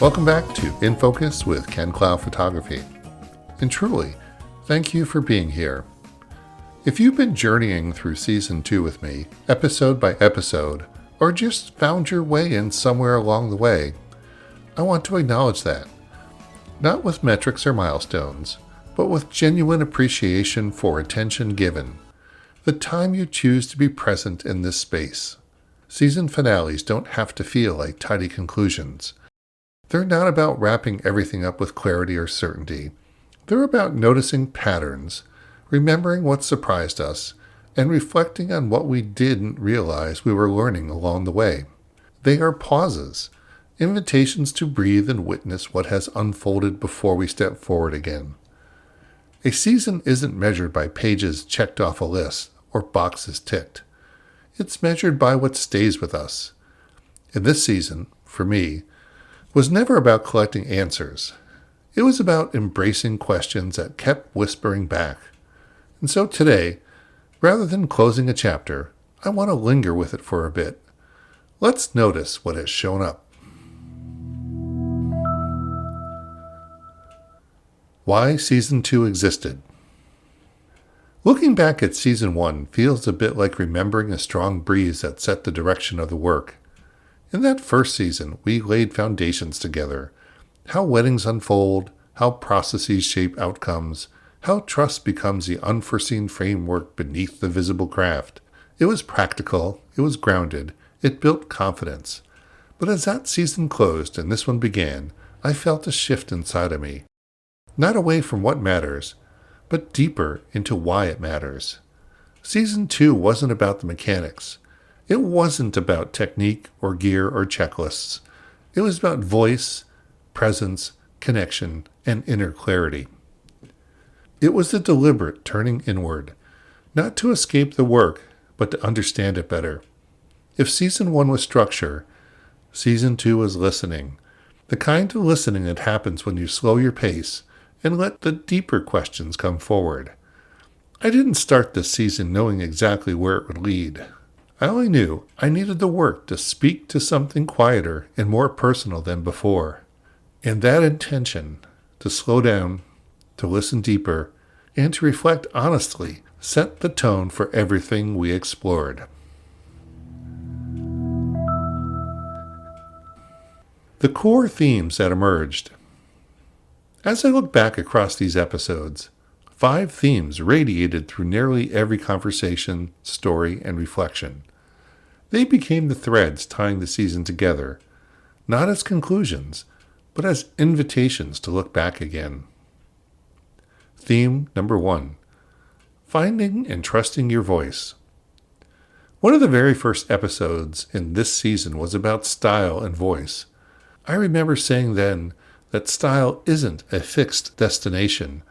Welcome back to In Focus with Ken Clough Photography. And truly, thank you for being here. If you've been journeying through Season 2 with me, episode by episode, or just found your way in somewhere along the way, I want to acknowledge that. Not with metrics or milestones, but with genuine appreciation for attention given, the time you choose to be present in this space. Season finales don't have to feel like tidy conclusions. They're not about wrapping everything up with clarity or certainty. They're about noticing patterns, remembering what surprised us, and reflecting on what we didn't realize we were learning along the way. They are pauses, invitations to breathe and witness what has unfolded before we step forward again. A season isn't measured by pages checked off a list or boxes ticked. It's measured by what stays with us. And this season, for me, was never about collecting answers. It was about embracing questions that kept whispering back. And so today, rather than closing a chapter, I want to linger with it for a bit. Let's notice what has shown up. Why Season 2 existed. Looking back at Season 1 feels a bit like remembering a strong breeze that set the direction of the work. In that first season, we laid foundations together. How weddings unfold, how processes shape outcomes, how trust becomes the unforeseen framework beneath the visible craft. It was practical, it was grounded, it built confidence. But as that season closed and this one began, I felt a shift inside of me. Not away from what matters, but deeper into why it matters. Season 2 wasn't about the mechanics. It wasn't about technique or gear or checklists. It was about voice, presence, connection, and inner clarity. It was a deliberate turning inward, not to escape the work, but to understand it better. If Season 1 was structure, Season 2 was listening. The kind of listening that happens when you slow your pace and let the deeper questions come forward. I didn't start this season knowing exactly where it would lead. I only knew I needed the work to speak to something quieter and more personal than before. And that intention, to slow down, to listen deeper, and to reflect honestly, set the tone for everything we explored. The core themes that emerged. As I look back across these episodes, 5 themes radiated through nearly every conversation, story, and reflection. They became the threads tying the season together, not as conclusions, but as invitations to look back again. Theme number 1, finding and trusting your voice. One of the very first episodes in this season was about style and voice. I remember saying then that style isn't a fixed destination,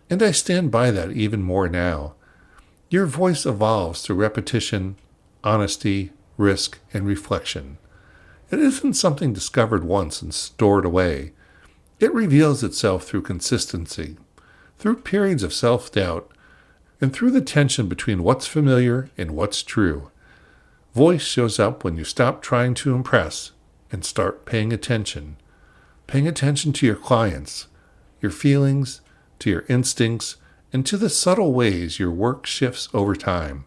and I stand by that even more now. Your voice evolves through repetition, honesty, risk, and reflection. It isn't something discovered once and stored away. It reveals itself through consistency, through periods of self-doubt, and through the tension between what's familiar and what's true. Voice shows up when you stop trying to impress and start paying attention to your clients, your feelings, to your instincts, and to the subtle ways your work shifts over time.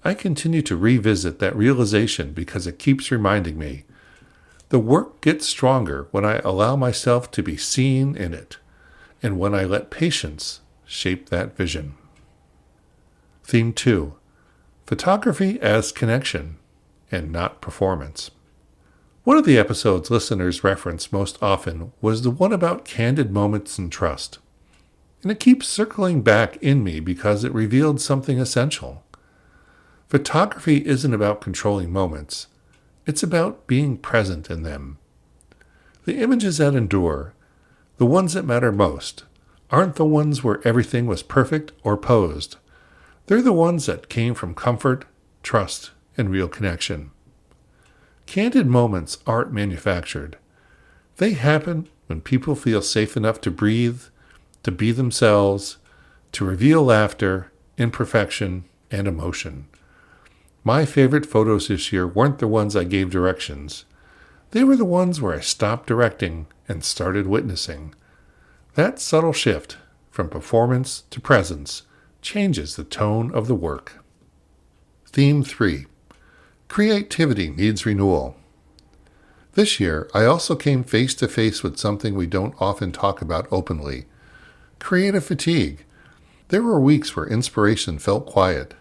I continue to revisit that realization because it keeps reminding me. The work gets stronger when I allow myself to be seen in it, and when I let patience shape that vision. Theme 2, photography as connection and not performance. One of the episodes listeners reference most often was the one about candid moments and trust. And it keeps circling back in me because it revealed something essential. Photography isn't about controlling moments. It's about being present in them. The images that endure, the ones that matter most, aren't the ones where everything was perfect or posed. They're the ones that came from comfort, trust, and real connection. Candid moments aren't manufactured. They happen when people feel safe enough to breathe, to be themselves, to reveal laughter, imperfection, and emotion. My favorite photos this year weren't the ones I gave directions. They were the ones where I stopped directing and started witnessing. That subtle shift from performance to presence changes the tone of the work. Theme 3. Creativity needs renewal. This year, I also came face to face with something we don't often talk about openly: creative fatigue. There were weeks where inspiration felt quiet,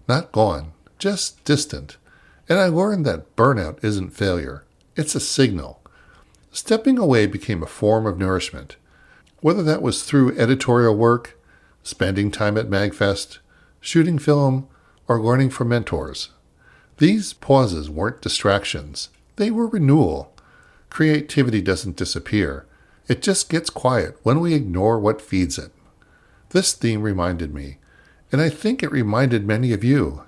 not gone, just distant, and I learned that burnout isn't failure, it's a signal. Stepping away became a form of nourishment, whether that was through editorial work, spending time at MagFest, shooting film, or learning from mentors. These pauses weren't distractions, they were renewal. Creativity doesn't disappear, it just gets quiet when we ignore what feeds it. This theme reminded me, and I think it reminded many of you,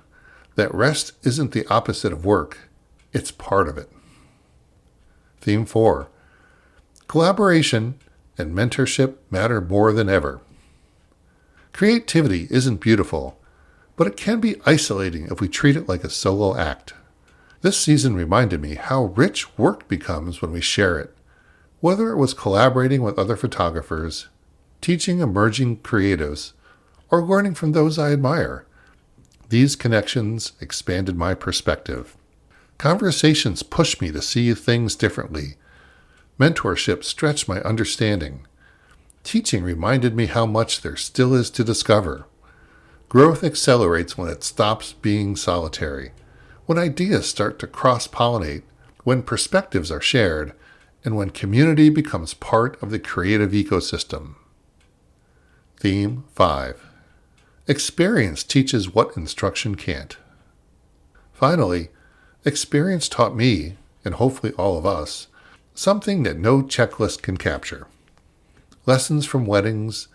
that rest isn't the opposite of work, it's part of it. Theme 4. Collaboration and mentorship matter more than ever. Creativity isn't beautiful, but it can be isolating if we treat it like a solo act. This season reminded me how rich work becomes when we share it, whether it was collaborating with other photographers, teaching emerging creatives, or learning from those I admire. These connections expanded my perspective. Conversations pushed me to see things differently. Mentorship stretched my understanding. Teaching reminded me how much there still is to discover. Growth accelerates when it stops being solitary, when ideas start to cross-pollinate, when perspectives are shared, and when community becomes part of the creative ecosystem. Theme 5. Experience teaches what instruction can't. Finally, experience taught me, and hopefully all of us, something that no checklist can capture. Lessons from weddings,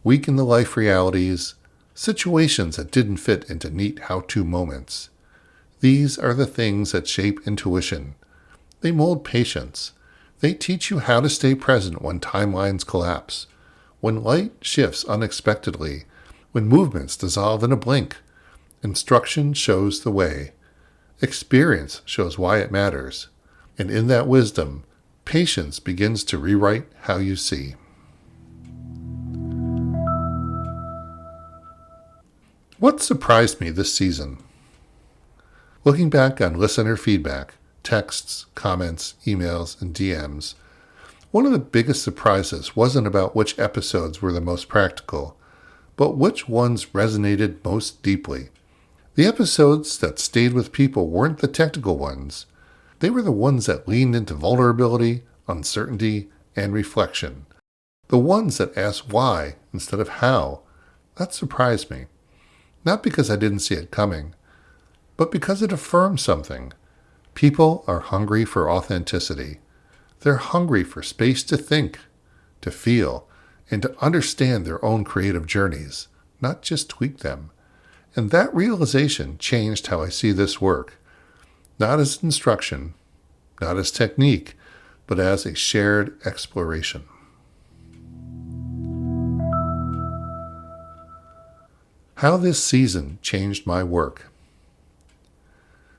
week-in-the-life realities, situations that didn't fit into neat how-to moments. These are the things that shape intuition. They mold patience. They teach you how to stay present when timelines collapse, when light shifts unexpectedly, when movements dissolve in a blink. Instruction shows the way. Experience shows why it matters. And in that wisdom, patience begins to rewrite how you see. What surprised me this season? Looking back on listener feedback, texts, comments, emails, and DMs, one of the biggest surprises wasn't about which episodes were the most practical, but which ones resonated most deeply. The episodes that stayed with people weren't the technical ones. They were the ones that leaned into vulnerability, uncertainty, and reflection. The ones that asked why instead of how. That surprised me. Not because I didn't see it coming, but because it affirmed something. People are hungry for authenticity. They're hungry for space to think, to feel, and to understand their own creative journeys, not just tweak them. And that realization changed how I see this work, not as instruction, not as technique, but as a shared exploration. How this season changed my work.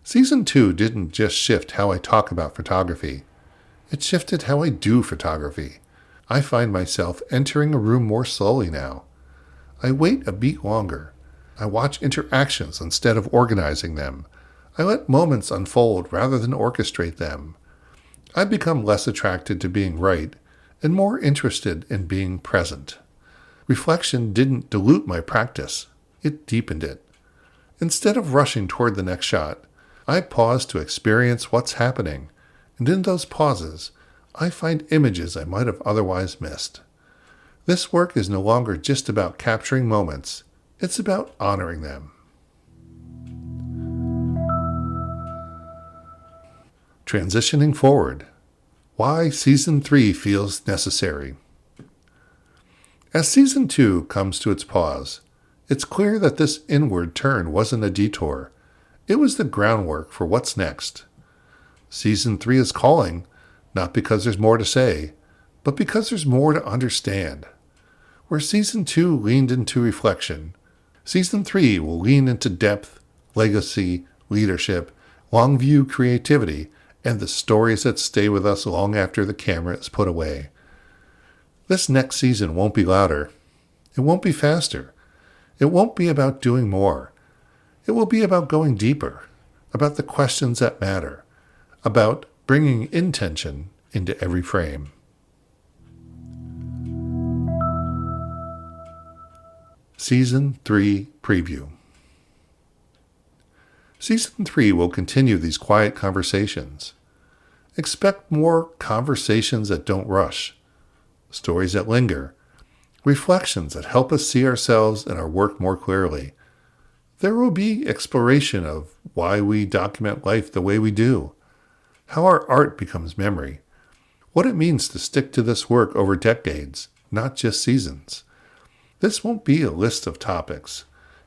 Season 2 didn't just shift how I talk about photography. It shifted how I do photography. I find myself entering a room more slowly now. I wait a beat longer. I watch interactions instead of organizing them. I let moments unfold rather than orchestrate them. I become less attracted to being right and more interested in being present. Reflection didn't dilute my practice. It deepened it. Instead of rushing toward the next shot, I pause to experience what's happening, and in those pauses, I find images I might have otherwise missed. This work is no longer just about capturing moments, it's about honoring them. Transitioning forward. Why Season 3 feels necessary. As Season 2 comes to its pause, it's clear that this inward turn wasn't a detour. It was the groundwork for what's next. Season 3 is calling, not because there's more to say, but because there's more to understand. Where Season 2 leaned into reflection, Season 3 will lean into depth, legacy, leadership, long-view creativity, and the stories that stay with us long after the camera is put away. This next season won't be louder. It won't be faster. It won't be about doing more. It will be about going deeper, about the questions that matter, about bringing intention into every frame. Season 3 Preview. Season 3 will continue these quiet conversations. Expect more conversations that don't rush, stories that linger, reflections that help us see ourselves and our work more clearly. There will be exploration of why we document life the way we do, how our art becomes memory, what it means to stick to this work over decades, not just seasons. This won't be a list of topics.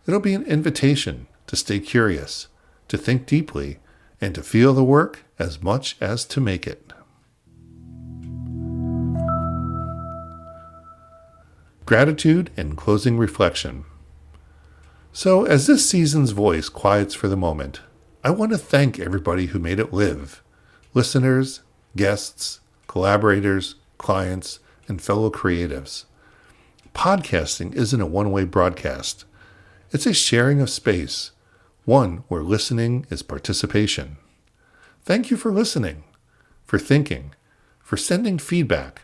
It'll be an invitation to stay curious, to think deeply, and to feel the work as much as to make it. Gratitude and closing reflection. So, as this season's voice quiets for the moment, I want to thank everybody who made it live. Listeners, guests, collaborators, clients, and fellow creatives. Podcasting isn't a one-way broadcast. It's a sharing of space, one where listening is participation. Thank you for listening, for thinking, for sending feedback,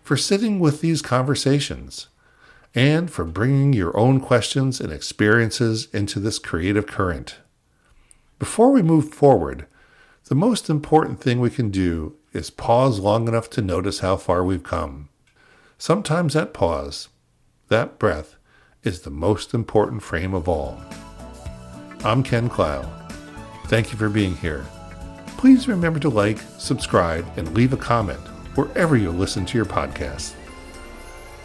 for sitting with these conversations, and for bringing your own questions and experiences into this creative current. Before we move forward, the most important thing we can do is pause long enough to notice how far we've come. Sometimes that pause, that breath, is the most important frame of all. I'm Ken Clough. Thank you for being here. Please remember to like, subscribe, and leave a comment wherever you listen to your podcast.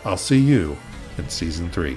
I'll see you in Season 3.